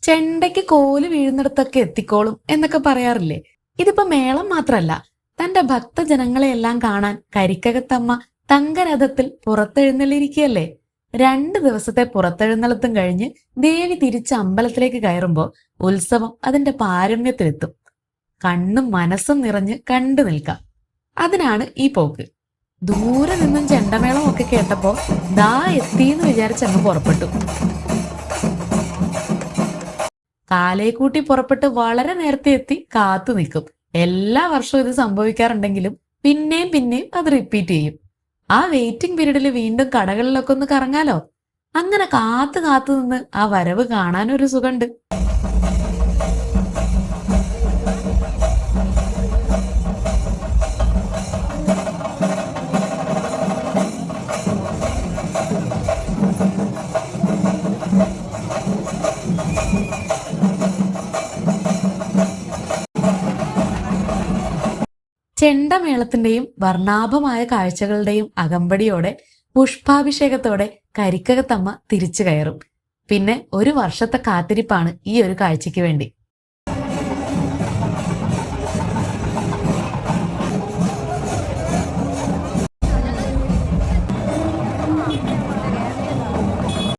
ചെണ്ടയ്ക്ക് കോല് വീഴുന്നിടത്തൊക്കെ എത്തിക്കോളും എന്നൊക്കെ പറയാറില്ലേ. ഇതിപ്പോ മേളം മാത്രല്ല, തന്റെ ഭക്തജനങ്ങളെയെല്ലാം കാണാൻ കരിക്കകത്തമ്മ തങ്കരഥത്തിൽ പുറത്തെഴുന്നള്ളിരിക്കുകയല്ലേ. 2 ദിവസത്തെ പുറത്തെഴുന്നള്ളത്തും കഴിഞ്ഞ് ദേവി തിരിച്ച് അമ്പലത്തിലേക്ക് കയറുമ്പോ ഉത്സവം അതിന്റെ പാരമ്യത്തിലെത്തും. കണ്ണും മനസ്സും നിറഞ്ഞ് കണ്ടു നിൽക്കാം. അതിനാണ് ഈ പോക്ക്. ദൂരെ നിന്നും ചെണ്ടമേളം ഒക്കെ കേട്ടപ്പോ ദാ എത്തിന്ന് വിചാരിച്ചങ്ങ് പുറപ്പെട്ടു. കാലേക്കൂട്ടി പുറപ്പെട്ട് വളരെ നേരത്തെ എത്തി കാത്തു നിൽക്കും. എല്ലാ വർഷവും ഇത് സംഭവിക്കാറുണ്ടെങ്കിലും പിന്നെയും പിന്നെയും അത് റിപ്പീറ്റ് ചെയ്യും. ആ വെയിറ്റിംഗ് പീരീഡിൽ വീണ്ടും കടകളിലൊക്കെ ഒന്ന് കറങ്ങാലോ. അങ്ങനെ കാത്തു കാത്തു നിന്ന് ആ വരവ് കാണാനൊരു സുഖമുണ്ട്. ചെണ്ടമേളത്തിന്റെയും വർണ്ണാഭമായ കാഴ്ചകളുടെയും അകമ്പടിയോടെ പുഷ്പാഭിഷേകത്തോടെ കരിക്കകത്തമ്മ തിരിച്ചു കയറും. പിന്നെ ഒരു വർഷത്തെ കാത്തിരിപ്പാണ് ഈ ഒരു കാഴ്ചയ്ക്ക് വേണ്ടി.